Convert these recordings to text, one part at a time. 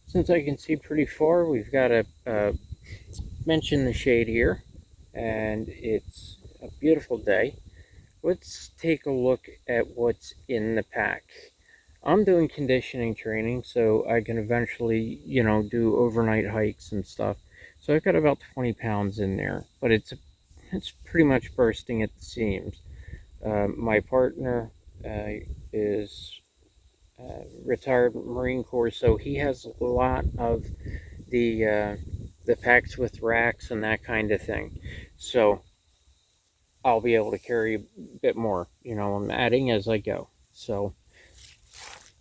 Since I can see pretty far, we've got a bench in the shade here, and it's a beautiful day. Let's take a look at what's in the pack. I'm doing conditioning training so I can eventually, do overnight hikes and stuff. So I've got about 20 pounds in there, but it's pretty much bursting at the seams. My partner is retired Marine Corps, so he has a lot of the packs with racks and that kind of thing. So I'll be able to carry a bit more. I'm adding as I go. So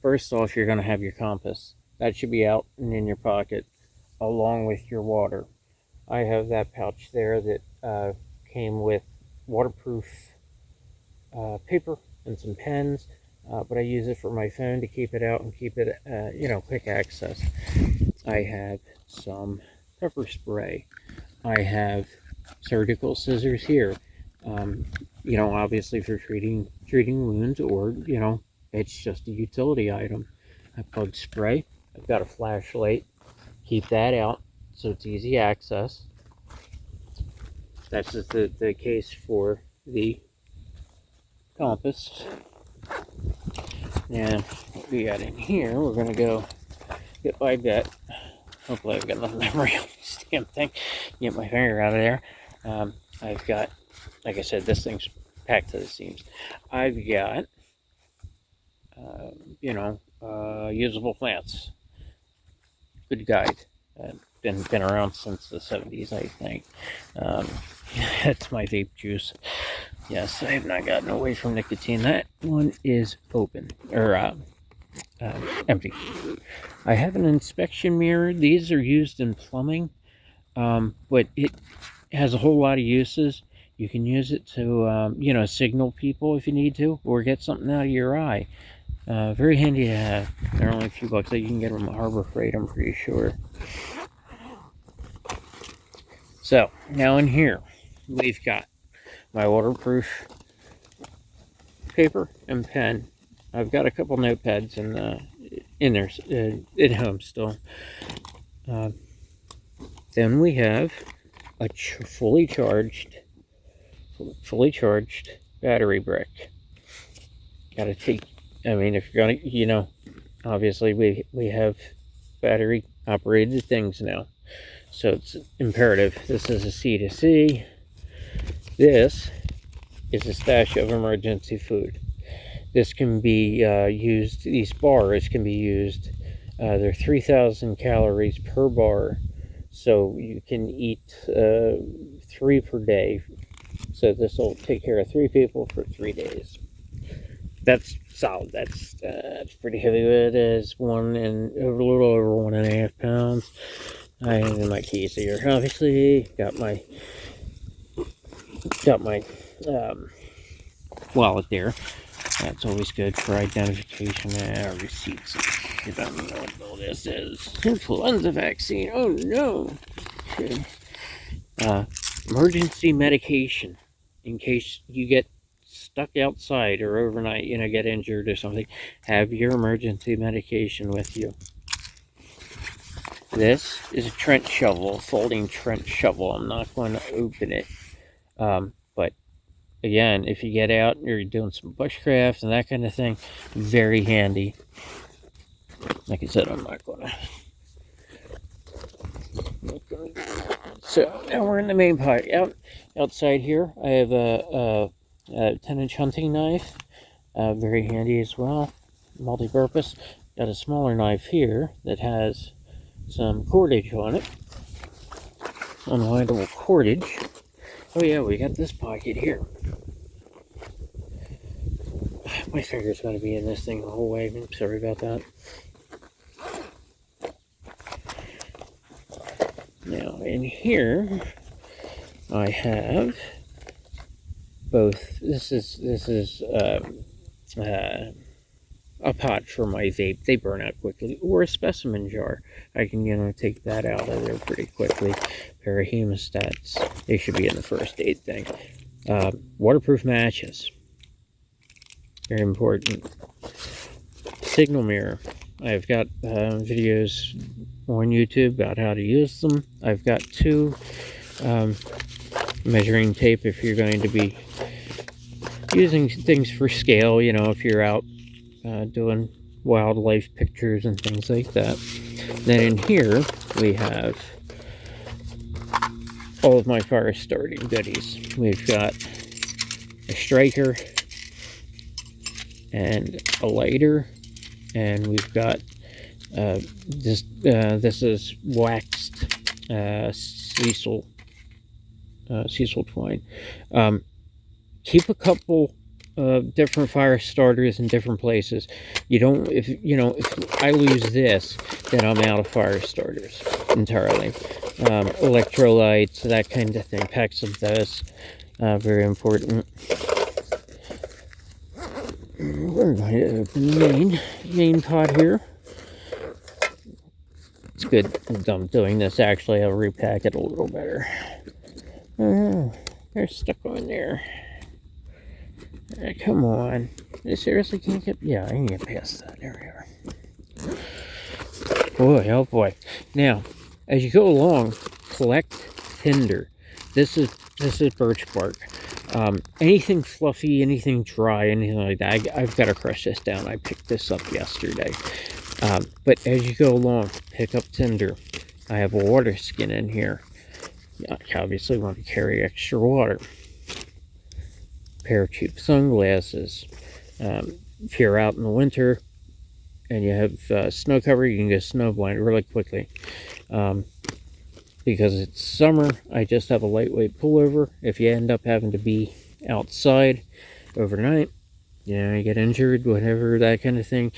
first off, you're going to have your compass. That should be out and in your pocket, along with your water. I have that pouch there that came with waterproof paper and some pens, but I use it for my phone to keep it out and keep it, quick access. I have some pepper spray. I have surgical scissors here. Obviously for treating wounds, or it's just a utility item. A bug spray. I've got a flashlight. Keep that out so it's easy access. That's just the case for the compass. Now, what we got in here, we're going to go get my bet. Hopefully I've got enough memory on this damn thing. Get my finger out of there. I've got, like I said, this thing's packed to the seams. I've got, usable plants. Good guide. Been around since the 70s, I think. That's my vape juice. Yes, I have not gotten away from nicotine. That one is open, or empty. I have an inspection mirror. These are used in plumbing, but it has a whole lot of uses. You can use it to, signal people if you need to, or get something out of your eye. Very handy to have. They're only a few bucks. You can get them at Harbor Freight, I'm pretty sure. So, now in here, we've got my waterproof paper and pen. I've got a couple notepads in there at home still. Then we have a fully charged battery brick. Got to take. If you're gonna, obviously we have battery operated things now, so it's imperative. This is a C2C. This is a stash of emergency food. This can be used. These bars can be used. They're 3,000 calories per bar, so you can eat 3 per day. So this will take care of 3 people for 3 days. That's solid. That's pretty heavy. It is a little over 1.5 pounds. I have my keys here. Obviously, got my wallet there. That's always good for identification. Receipts. I don't know what all this is. Influenza vaccine. Oh no. Okay. Emergency medication in case you get stuck outside or overnight, get injured or something. Have your emergency medication with you. This is a trench shovel, folding trench shovel. I'm not going to open it. But again, if you get out and you're doing some bushcraft and that kind of thing, very handy. Like I said, I'm not going to. So now we're in the main part. Outside here, I have a 10-inch hunting knife, very handy as well, multi-purpose. Got a smaller knife here that has some cordage on it, unwindable cordage. Oh yeah, we got this pocket here. My finger's going to be in this thing the whole way. I'm sorry about that. Now in here, I have both. This is a pot for my vape. They burn out quickly, or a specimen jar. I can take that out of there pretty quickly. Pair of hemostats. They should be in the first aid thing. Waterproof matches. Very important. Signal mirror. I've got videos on YouTube about how to use them. I've got two measuring tape if you're going to be using things for scale, you know, if you're out doing wildlife pictures and things like that. Then in here we have all of my fire starting goodies. We've got a striker and a lighter, and we've got this is waxed sisal twine. Keep a couple different fire starters in different places. You don't, if I lose this, then I'm out of fire starters entirely. Electrolytes, that kind of thing. Packs of those, very important. We're going to open the main pot here. It's good I'm doing this, actually. I'll repack it a little better. They're stuck on there. Come on. I seriously can't get... Yeah, I can get past that. There we are. Boy, oh boy. Now, as you go along, collect tinder. This is birch bark. Anything fluffy, anything dry, anything like that, I've got to crush this down. I picked this up yesterday. But as you go along, pick up tinder. I have a water skin in here. I obviously want to carry extra water. Pair of cheap sunglasses. If you're out in the winter and you have snow cover, you can get snowblind really quickly. Because it's summer, I just have a lightweight pullover. If you end up having to be outside overnight, you get injured, whatever, that kind of thing,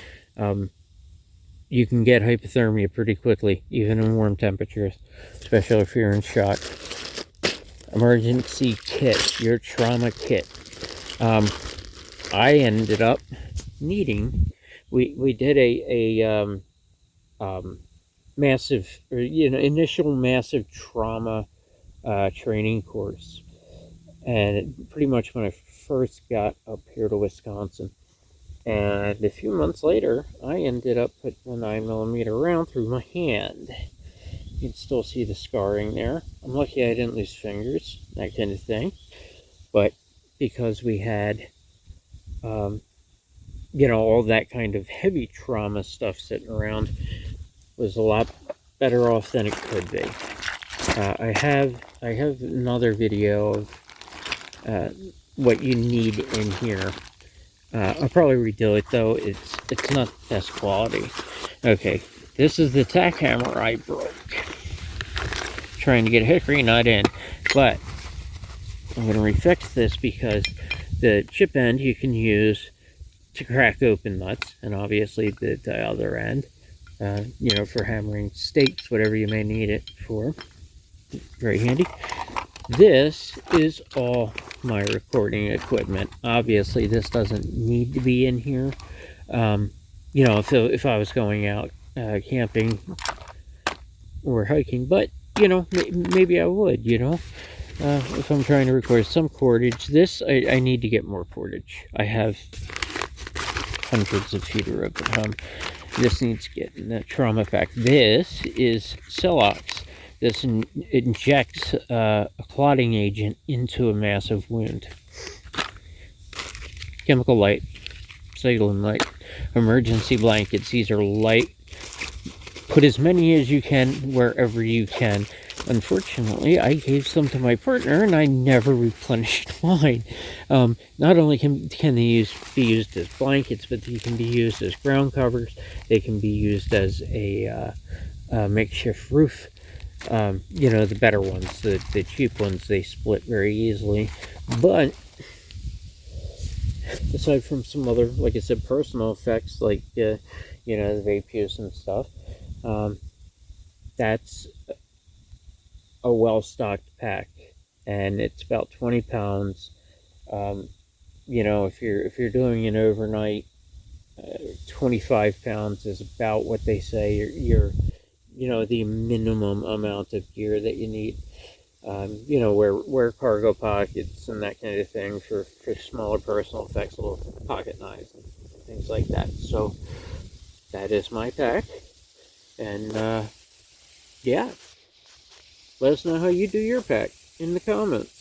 you can get hypothermia pretty quickly, even in warm temperatures, especially if you're in shock. Emergency kit, your trauma kit. I ended up needing, we did a massive, or, initial massive trauma training course. And pretty much when I first got up here to Wisconsin. And a few months later, I ended up putting a 9mm round through my hand. You can still see the scarring there. I'm lucky I didn't lose fingers, that kind of thing. But because we had, all that kind of heavy trauma stuff sitting around, was a lot better off than it could be. I have another video of what you need in here. I'll probably redo it though. It's not the best quality. Okay, this is the tack hammer I broke. Trying to get a hickory nut in, but I'm going to refix this because the chip end you can use to crack open nuts, and obviously the other end, for hammering stakes, whatever you may need it for. Very handy. This is all my recording equipment. Obviously, this doesn't need to be in here. If I was going out camping or hiking, but maybe I would. If I'm trying to record some cordage. This I need to get more cordage. I have hundreds of feet of rope at home. This needs getting that trauma pack. This is Celox. This injects a clotting agent into a massive wound. Chemical light, saline light, emergency blankets. These are light. Put as many as you can wherever you can. Unfortunately, I gave some to my partner and I never replenished mine. Not only can they be used as blankets, but they can be used as ground covers. They can be used as a makeshift roof. The better ones, the cheap ones, they split very easily. But aside from some other, like I said, personal effects, like the vape use and stuff, that's a well-stocked pack, and it's about 20 pounds. If you're doing an overnight, 25 pounds is about what they say you're the minimum amount of gear that you need. Wear cargo pockets and that kind of thing for smaller personal effects, little pocket knives and things like that. So that is my pack, and Yeah, let us know how you do your pack in the comments.